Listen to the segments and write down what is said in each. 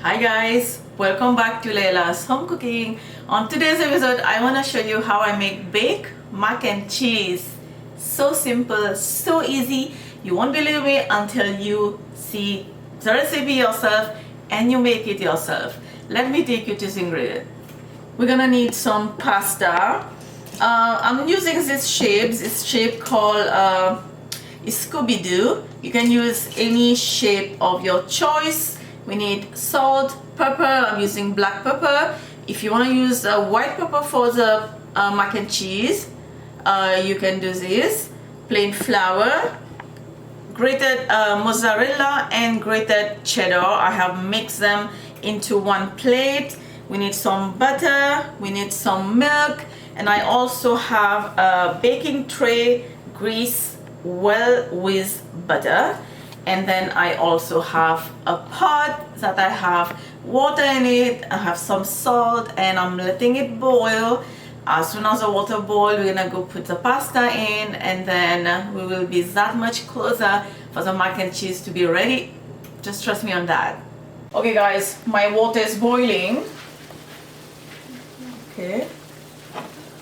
Hi guys, welcome back to Laila's Home Cooking. On today's episode, I want to show you how I make baked mac and cheese. So simple, so easy. You won't believe me until you see the recipe yourself and you make it yourself. Let me take you to the ingredient. We're gonna need some pasta. I'm using this shape called Scooby-Doo. You can use any shape of your choice. We need salt, pepper. I'm using black pepper. If you want to use white pepper for the mac and cheese, you can do this. Plain flour, grated mozzarella and grated cheddar. I have mixed them into one plate. We need some butter, we need some milk, and I also have a baking tray greased well with butter. And then I also have a pot that I have water in it. I have some salt and I'm letting it boil. As soon as the water boils, we're gonna go put the pasta in, and then we will be that much closer for the mac and cheese to be ready. Just trust me on that. Okay guys, my water is boiling. Okay.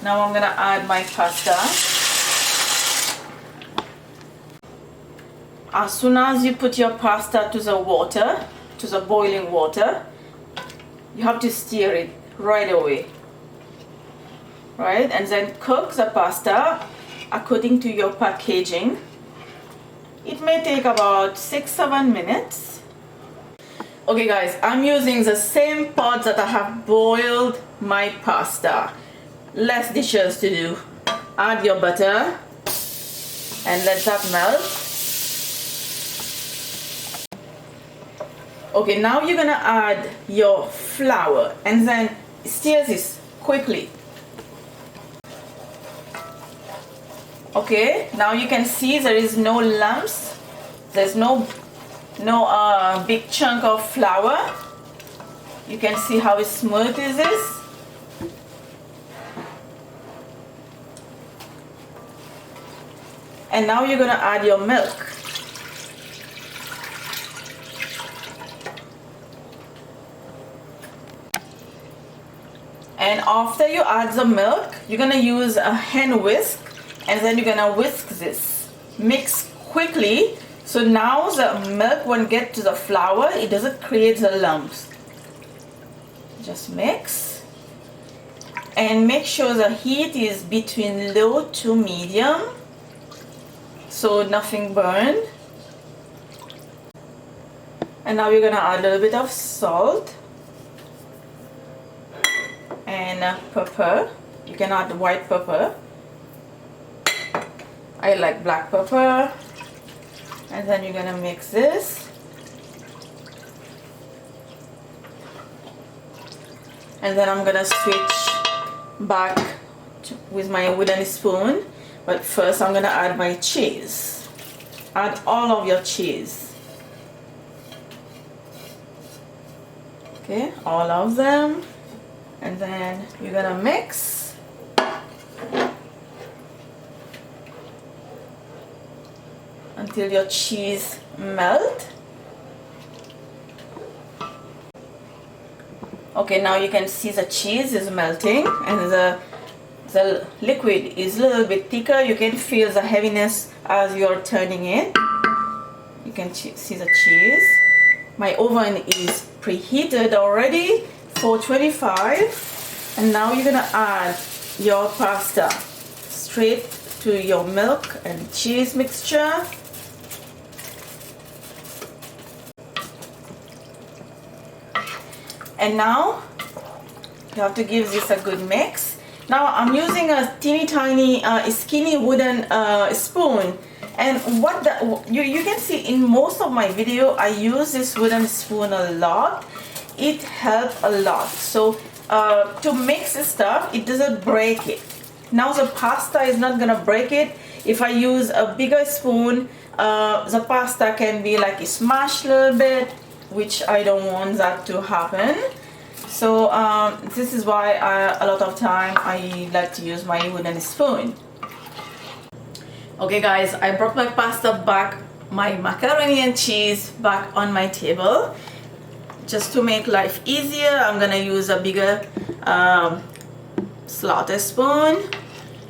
Now I'm gonna add my pasta. As soon as you put your pasta to the water, to the boiling water, you have to stir it right away. Right? And then cook the pasta according to your packaging. It may take about 6-7 minutes. Okay guys, I'm using the same pot that I have boiled my pasta. Less dishes to do. Add your butter and let that melt. Okay, now you're gonna add your flour and then stir this quickly. Okay, now you can see there is no lumps. There's no big chunk of flour. You can see how smooth is this. And now you're gonna add your milk. And after you add the milk, you're gonna use a hand whisk, and then you're gonna whisk this. Mix quickly, so now the milk won't get to the flour, it doesn't create the lumps. Just mix. And make sure the heat is between low to medium, so nothing burns. And now you're gonna add a little bit of salt. And pepper. You can add white pepper. I like black pepper. And then you're gonna mix this. And then I'm gonna switch back with my wooden spoon. But first I'm gonna add my cheese. Add all of your cheese. Okay, all of them. And then you're gonna mix. Until your cheese melt. Okay, now you can see the cheese is melting and the liquid is a little bit thicker. You can feel the heaviness as you're turning it. You can see the cheese. My oven is preheated already. 425, and now you're gonna add your pasta straight to your milk and cheese mixture. And now you have to give this a good mix. Now I'm using a teeny tiny skinny wooden spoon, and you can see in most of my video I use this wooden spoon a lot. It helps a lot. So to mix the stuff, it doesn't break it. Now the pasta is not gonna break it. If I use a bigger spoon, the pasta can be like smashed a little bit, which I don't want that to happen. So this is why a lot of time I like to use my wooden spoon. Okay guys, I brought my pasta back, my macaroni and cheese back on my table. just to make life easier, I'm gonna use a bigger slaughter spoon.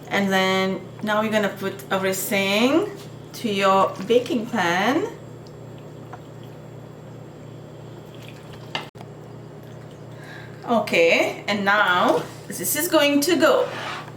And then now you're gonna put everything to your baking pan. Okay, and now this is going to go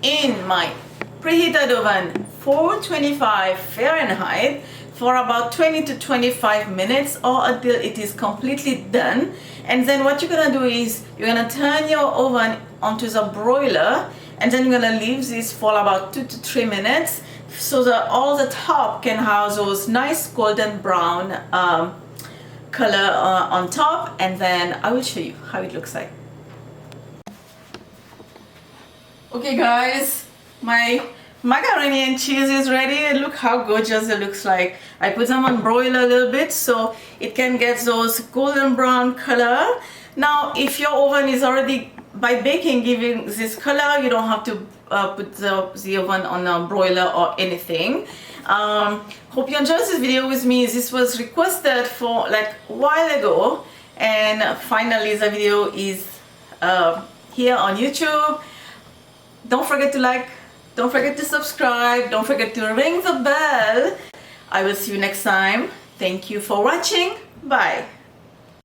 in my preheated oven 425 Fahrenheit for about 20 to 25 minutes or until it is completely done. And then what you're gonna do is you're gonna turn your oven onto the broiler, and then you're gonna leave this for about 2 to 3 minutes so that all the top can have those nice golden brown color on top, and then I will show you how it looks like. Okay guys, my macaroni and cheese is ready, and look how gorgeous it looks like. I put them on broiler a little bit so it can get those golden brown color. Now if your oven is already by baking giving this color, you don't have to put the oven on a broiler or anything. Hope you enjoyed this video with me. This was requested for like a while ago, and finally the video is here on YouTube. Don't forget to like, don't forget to subscribe, don't forget to ring the bell. I will see you next time. Thank you for watching. Bye.